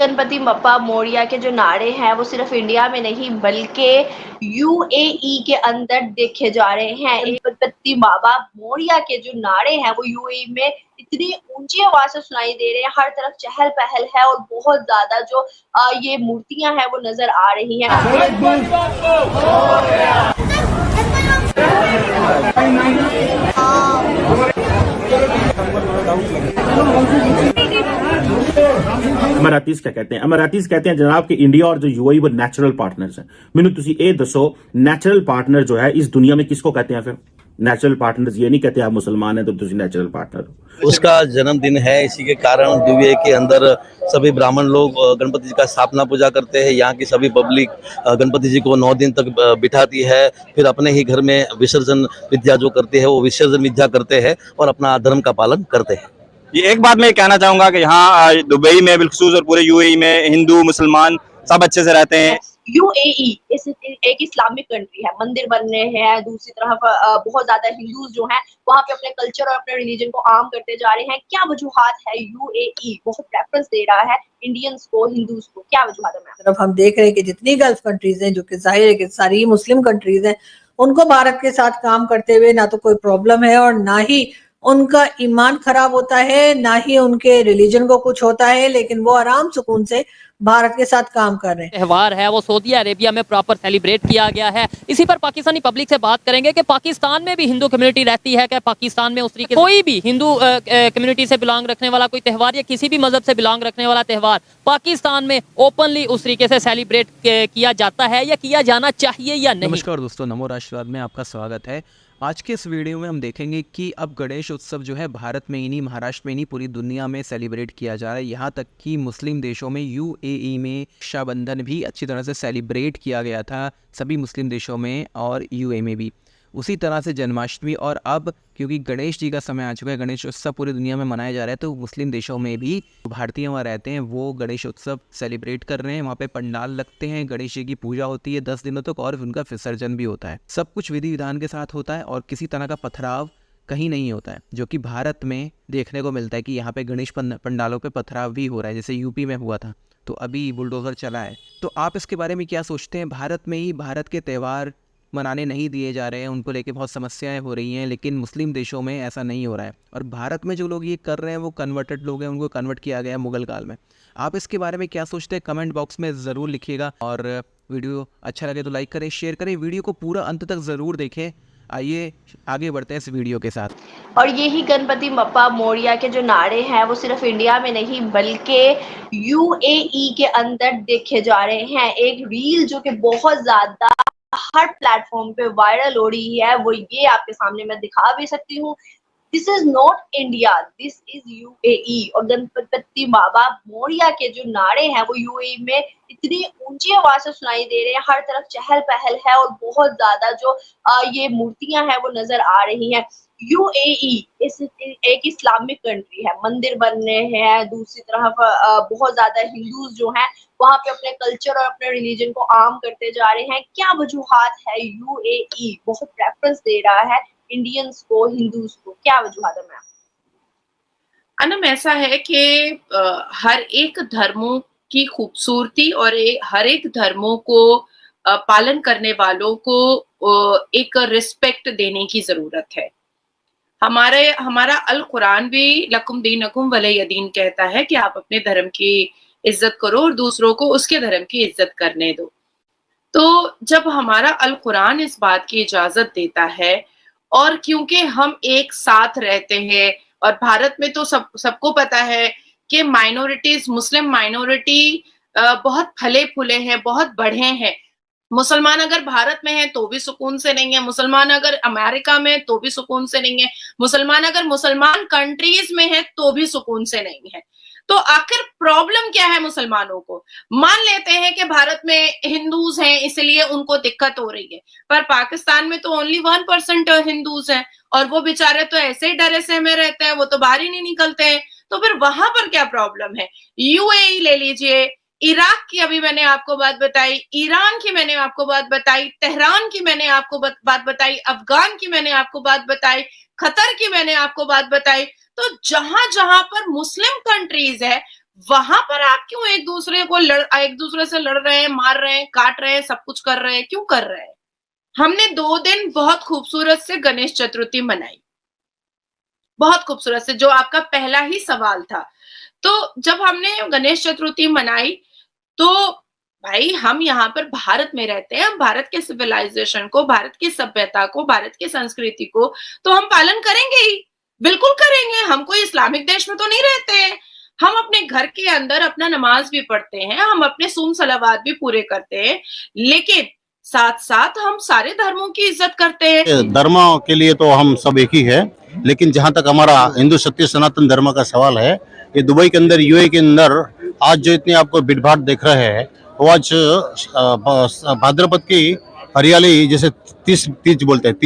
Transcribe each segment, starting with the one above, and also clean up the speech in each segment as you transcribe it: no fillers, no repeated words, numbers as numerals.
गणपति बप्पा मोरिया के जो नारे हैं वो सिर्फ इंडिया में नहीं बल्कि यूएई के अंदर देखे जा रहे हैं। गणपति बाबा मोरिया के जो नारे हैं वो यूएई में इतनी ऊंची आवाज से सुनाई दे रहे हैं, हर तरफ चहल पहल है और बहुत ज्यादा जो ये मूर्तियां हैं वो नजर आ रही हैं। अमरातीज क्या कहते हैं? अमरातीज कहते हैं जनाब कि इंडिया और जो यूएई वो नेचुरल पार्टनर्स हैं। मैनू तुसी ए दसो, नेचुरल पार्टनर जो है इस दुनिया में किसको कहते हैं? फिर नेचुरल पार्टनर्स ये नहीं कहते आप मुसलमान हैं तो तुसी नेचुरल पार्टनर हो। उसका जन्मदिन है, इसी के कारण यूएई के अंदर सभी ब्राह्मण लोग गणपति जी का स्थापना पूजा करते हैं। यहाँ की सभी पब्लिक गणपति जी को 9 दिन तक बिठाती है, फिर अपने ही घर में विसर्जन विद्या जो करते हैं वो विसर्जन विद्या करते हैं और अपना धर्म का पालन करते हैं। ये एक बात मैं कहना चाहूंगा कि यहाँ दुबई में बिलखसूस और पूरे यूएई में हिंदू मुसलमान सब अच्छे से रहते हैं। यूएई एक इस्लामिक कंट्री है, मंदिर बन रहे हैं, दूसरी तरफ बहुत ज्यादा हिंदूज जो हैं वहाँ पे अपने कल्चर और अपने रिलीजन को आम करते जा रहे हैं। क्या वजूहात है? यूएई बहुत प्रेफरेंस दे रहा है इंडियंस को, हिंदूज को, क्या वजूहात है? तरफ हम देख रहे हैं कि जितनी गल्फ कंट्रीज हैं, जो कि जाहिर है कि सारी मुस्लिम कंट्रीज हैं, उनको भारत के साथ काम करते हुए ना तो कोई प्रॉब्लम है और ना ही उनका ईमान खराब होता है, ना ही उनके रिलीजन को कुछ होता है, लेकिन वो आराम सुकून से भारत के साथ काम कर रहे हैं। त्यौहार है वो सऊदी अरेबिया में प्रॉपर सेलिब्रेट किया गया है। इसी पर पाकिस्तानी पब्लिक से बात करेंगे कि पाकिस्तान में भी हिंदू कम्युनिटी रहती है, कि पाकिस्तान में उस तरीके कोई भी हिंदू कम्युनिटी से बिलोंग रखने वाला कोई त्यौहार या किसी भी मजहब से बिलोंग रखने वाला त्यौहार पाकिस्तान में ओपनली उस तरीके से सेलिब्रेट किया जाता है या किया जाना चाहिए या नहीं? नमस्कार दोस्तों, नमो राष्ट्रवाद में आपका स्वागत है। आज के इस वीडियो में हम देखेंगे कि अब गणेश उत्सव जो है भारत में ही नहीं, महाराष्ट्र में ही नहीं, पूरी दुनिया में सेलिब्रेट किया जा रहा है। यहाँ तक कि मुस्लिम देशों में यूएई में रक्षाबंधन भी अच्छी तरह से सेलिब्रेट किया गया था, सभी मुस्लिम देशों में और यूएई में भी। उसी तरह से जन्माष्टमी, और अब क्योंकि गणेश जी का समय आ चुका है, गणेश उत्सव पूरी दुनिया में मनाया जा रहा है, तो मुस्लिम देशों में भी भारतीय वहाँ रहते हैं वो गणेश उत्सव सेलिब्रेट कर रहे हैं। वहाँ पे पंडाल लगते हैं, गणेश जी की पूजा होती है 10 दिनों तक और उनका विसर्जन भी होता है। सब कुछ विधि विधान के साथ होता है और किसी तरह का पथराव कहीं नहीं होता है, जो कि भारत में देखने को मिलता है कि यहाँ पे गणेश पंडालों पे पथराव भी हो रहा है, जैसे यूपी में हुआ था, तो अभी बुलडोजर चला है। तो आप इसके बारे में क्या सोचते हैं? भारत में ही भारत के त्यौहार मनाने नहीं दिए जा रहे हैं, उनको लेके बहुत समस्याएं हो रही हैं, लेकिन मुस्लिम देशों में ऐसा नहीं हो रहा है। और भारत में जो लोग ये कर रहे हैं वो कन्वर्टेड लोग हैं, उनको कन्वर्ट किया गया है मुगल काल में। आप इसके बारे में क्या सोचते हैं? कमेंट बॉक्स में ज़रूर लिखिएगा, और वीडियो अच्छा लगे तो लाइक करें, शेयर करें, वीडियो को पूरा अंत तक ज़रूर देखें। आइए आगे बढ़ते हैं इस वीडियो के साथ। और यही गणपति बप्पा मोरिया के जो नारे हैं वो सिर्फ इंडिया में नहीं बल्कि यूएई के अंदर देखे जा रहे हैं। एक रील जो कि बहुत ज्यादा हर प्लेटफॉर्म पे वायरल हो रही है वो ये आपके सामने मैं दिखा भी सकती हूँ। This is not India, this is UAE. और गणपति बाबा मोरिया के जो नारे हैं वो यूएई में इतनी ऊंची आवाज से सुनाई दे रहे हैं, हर तरफ चहल पहल है और बहुत ज्यादा जो ये मूर्तियां हैं वो नजर आ रही हैं। यूएई एक इस्लामिक कंट्री है, मंदिर बन रहे हैं, दूसरी तरफ बहुत ज्यादा हिंदूज जो हैं वहाँ पे अपने कल्चर और अपने रिलीजन को आम करते जा रहे हैं। क्या वजूहात है? यूएई बहुत प्रेफरेंस दे रहा है इंडियंस को, हिंदूज को, क्या वजूहात है? मैम अनम, ऐसा है कि हर एक धर्मों की खूबसूरती और हर एक धर्मों को पालन करने वालों को एक रिस्पेक्ट देने की जरूरत है। हमारा अल कुरान भी लकुम दीनकुम वलिय दीन कहता है कि आप अपने धर्म की इज्जत करो और दूसरों को उसके धर्म की इज्जत करने दो। तो जब हमारा अल कुरान इस बात की इजाजत देता है, और क्योंकि हम एक साथ रहते हैं और भारत में तो सबको पता है कि माइनॉरिटीज, मुस्लिम माइनॉरिटी बहुत फले फूले हैं, बहुत बढ़े हैं। मुसलमान अगर भारत में है तो भी सुकून से नहीं है, मुसलमान अगर अमेरिका में तो भी सुकून से नहीं है, मुसलमान अगर मुसलमान कंट्रीज में है तो भी सुकून से नहीं है। तो आखिर प्रॉब्लम क्या है मुसलमानों को? मान लेते हैं कि भारत में हिंदूज हैं इसलिए उनको दिक्कत हो रही है, पर पाकिस्तान में तो ओनली 1% हिंदूज हैं और वो बेचारे तो ऐसे ही डरे सहमे रहते हैं, वो तो बाहर ही नहीं निकलते हैं। तो फिर वहां पर क्या प्रॉब्लम है? यूएई ले लीजिए, इराक की अभी मैंने आपको बात बताई, ईरान की मैंने आपको बात बताई, तेहरान की मैंने आपको बात बताई, अफगान की मैंने आपको बात बताई, कतर की मैंने आपको बात बताई। तो जहां जहां पर मुस्लिम कंट्रीज है वहां पर आप क्यों एक दूसरे से लड़ रहे हैं, मार रहे हैं, काट रहे हैं, सब कुछ कर रहे हैं, क्यों कर रहे हैं? हमने 2 दिन बहुत खूबसूरत से गणेश चतुर्थी मनाई, बहुत खूबसूरत से, जो आपका पहला ही सवाल था। तो जब हमने गणेश चतुर्थी मनाई, तो भाई हम यहाँ पर भारत में रहते हैं, हम भारत के सिविलाइजेशन को, भारत की सभ्यता को, भारत की संस्कृति को तो हम पालन करेंगे ही, बिल्कुल करेंगे। हम कोई इस्लामिक देश में तो नहीं रहते हैं। हम अपने घर के अंदर अपना नमाज भी पढ़ते हैं, हम अपने सूम सलावात भी पूरे करते हैं, लेकिन साथ-साथ हम सारे धर्मों की इज्जत करते हैं। धर्म के लिए तो हम सब एक ही है, लेकिन जहाँ तक हमारा हिंदू सत्य सनातन धर्म का सवाल है, ये दुबई के अंदर, यूएई के अंदर आज जो इतनी आपको भीड़-भाड़ दिख रहे हैं, वो आज भाद्रपद की हरियाली जैसे तीज बोलते हैं,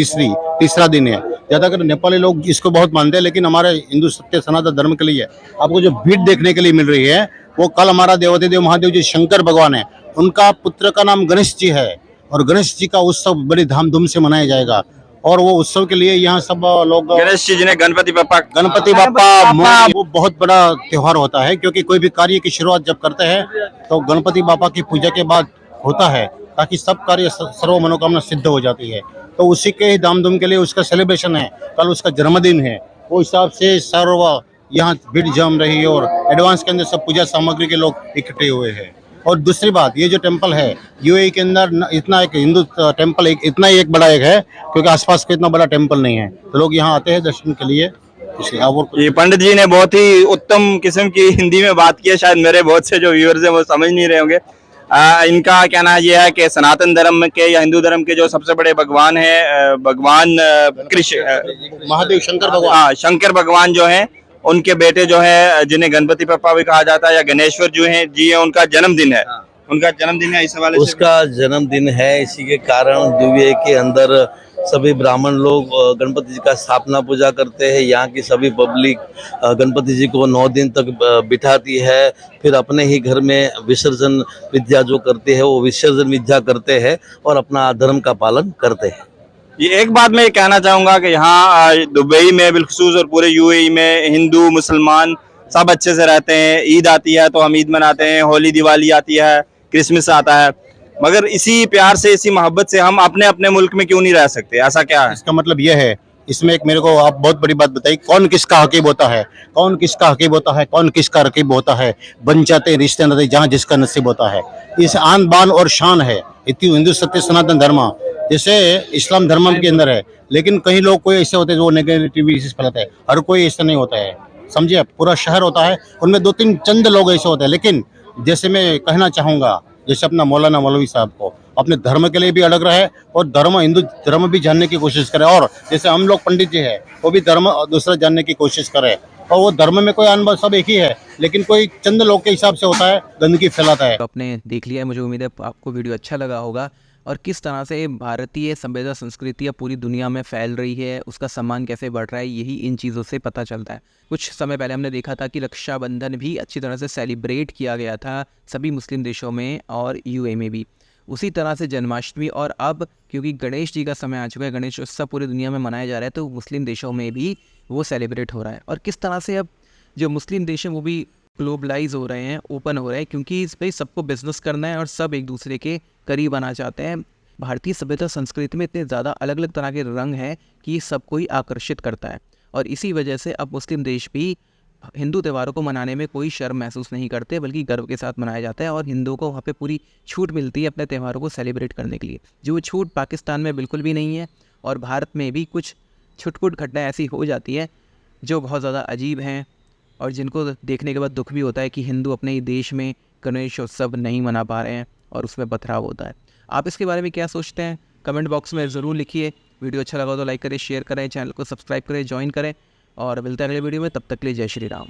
तीसरा दिन है। ज्यादातर नेपाली लोग इसको बहुत मानते हैं, लेकिन हमारे हिंदू सत्य सनातन धर्म के लिए आपको जो भीड़ देखने के लिए मिल रही है, वो कल हमारा देवाधिदेव महादेव जी शंकर भगवान है, उनका पुत्र का नाम गणेश जी है, और गणेश जी का उत्सव बड़ी धामधूम से मनाया जाएगा। और वो उत्सव के लिए यहाँ सब लोग गणेश जी जिन्हें गणपति बापा वो बहुत बड़ा त्योहार होता है, क्योंकि कोई भी कार्य की शुरुआत जब करते हैं तो गणपति बापा की पूजा के बाद होता है, ताकि सब कार्य सर्व मनोकामना सिद्ध हो जाती है। तो उसी के ही धामधूम के लिए उसका सेलिब्रेशन है, कल उसका जन्मदिन है, वो हिसाब से सर्व यहाँ भीड़ जम रही है, और एडवांस के अंदर सब पूजा सामग्री के लोग इकट्ठे हुए हैं। और दूसरी बात, ये जो टेम्पल है यूएई के अंदर, इतना एक हिंदू टेम्पल इतना ही एक बड़ा एक है, क्योंकि आसपास कोई इतना बड़ा टेम्पल नहीं है, तो लोग यहाँ आते हैं दर्शन के लिए। ये पंडित जी ने बहुत ही उत्तम किस्म की हिंदी में बात की है, शायद मेरे बहुत से जो व्यूअर्स हैं वो समझ नहीं रहे होंगे। इनका कहना ये है कि सनातन धर्म के या हिंदू धर्म के जो सबसे बड़े भगवान है, भगवान कृष्ण महादेव शंकर भगवान, हाँ, शंकर भगवान जो है, उनके बेटे जो है, जिन्हें गणपति पप्पा भी कहा जाता है या गणेश्वर जो है जी, है उनका जन्मदिन है। उनका जन्मदिन है, इस हवाले से उसका जन्मदिन है, इसी के कारण दुबई के अंदर सभी ब्राह्मण लोग गणपति जी का स्थापना पूजा करते हैं। यहाँ की सभी पब्लिक गणपति जी को 9 दिन तक बिठाती है, फिर अपने ही घर में विसर्जन विद्या जो करते हैं वो विसर्जन विद्या करते हैं और अपना धर्म का पालन करते हैं। ये एक बात मैं कहना चाहूँगा कि यहाँ दुबई में बिलखुसूस और पूरे यूएई में हिंदू मुसलमान सब अच्छे से रहते हैं। ईद आती है तो हम ईद मनाते हैं, होली दिवाली आती है, क्रिसमस आता है, मगर इसी प्यार से, इसी मोहब्बत से हम अपने अपने मुल्क में क्यों नहीं रह सकते? ऐसा क्या है? इसका मतलब यह है, इसमें एक मेरे को आप बहुत बड़ी बात बताई, कौन किसका हकीब होता है, कौन किसका हकीब होता है, कौन किसका रकीब होता है, बन जाते रिश्ते नाते जहाँ जिसका नसीब होता है। इस आन बान और शान है इतनी हिंदू सत्य सनातन धर्म, जैसे इस्लाम धर्म के अंदर है, लेकिन कई लोग कोई ऐसे होते हैं जो नेगेटिविटी फैलाते हैं, हर कोई ऐसा नहीं होता है, समझिए। पूरा शहर होता है, उनमें 2-3 चंद लोग ऐसे होते हैं, लेकिन जैसे मैं कहना चाहूँगा, जैसे अपना मौलाना मौलवी साहब को अपने धर्म के लिए भी अलग रहे और धर्म, हिंदू धर्म भी जानने की कोशिश करे, और जैसे हम लोग पंडित जी है वो भी धर्म दूसरा जानने की कोशिश करे, और वो धर्म में कोई अनुभव सब एक ही है, लेकिन कोई चंद लोग के हिसाब से होता है, गंदगी फैलाता है। आपने देख लिया है, मुझे उम्मीद है आपको वीडियो अच्छा लगा होगा, और किस तरह से भारतीय सभ्यता संस्कृतियाँ पूरी दुनिया में फैल रही है, उसका सम्मान कैसे बढ़ रहा है, यही इन चीज़ों से पता चलता है। कुछ समय पहले हमने देखा था कि रक्षाबंधन भी अच्छी तरह से सेलिब्रेट किया गया था सभी मुस्लिम देशों में और यूएई में भी, उसी तरह से जन्माष्टमी। और अब क्योंकि गणेश जी का समय आ चुका है, गणेश उत्सव पूरी दुनिया में मनाया जा रहा है, तो मुस्लिम देशों में भी वो सेलिब्रेट हो रहा है। और किस तरह से अब जो मुस्लिम देश हैं वो भी ग्लोबलाइज हो रहे हैं, ओपन हो रहे हैं, क्योंकि इस पर सबको बिजनेस करना है और सब एक दूसरे के करीब आना चाहते हैं। भारतीय सभ्यता संस्कृति में इतने ज़्यादा अलग अलग तरह के रंग हैं कि सब कोई आकर्षित करता है, और इसी वजह से अब मुस्लिम देश भी हिंदू त्योहारों को मनाने में कोई शर्म महसूस नहीं करते, बल्कि गर्व के साथ मनाया जाता है, और हिंदुओं को वहाँ पे पूरी छूट मिलती है अपने त्योहारों को सेलिब्रेट करने के लिए, जो छूट पाकिस्तान में बिल्कुल भी नहीं है। और भारत में भी कुछ छुटपुट घटनाएँ ऐसी हो जाती है जो बहुत ज़्यादा अजीब हैं, और जिनको देखने के बाद दुख भी होता है कि हिंदू अपने ही देश में गणेश उत्सव नहीं मना पा रहे हैं, और उसमें पथराव होता है। आप इसके बारे में क्या सोचते हैं? कमेंट बॉक्स में ज़रूर लिखिए। वीडियो अच्छा लगा तो लाइक करें, शेयर करें, चैनल को सब्सक्राइब करें, ज्वाइन करें, और मिलते हैं अगले वीडियो में। तब तक के लिए जय श्री राम।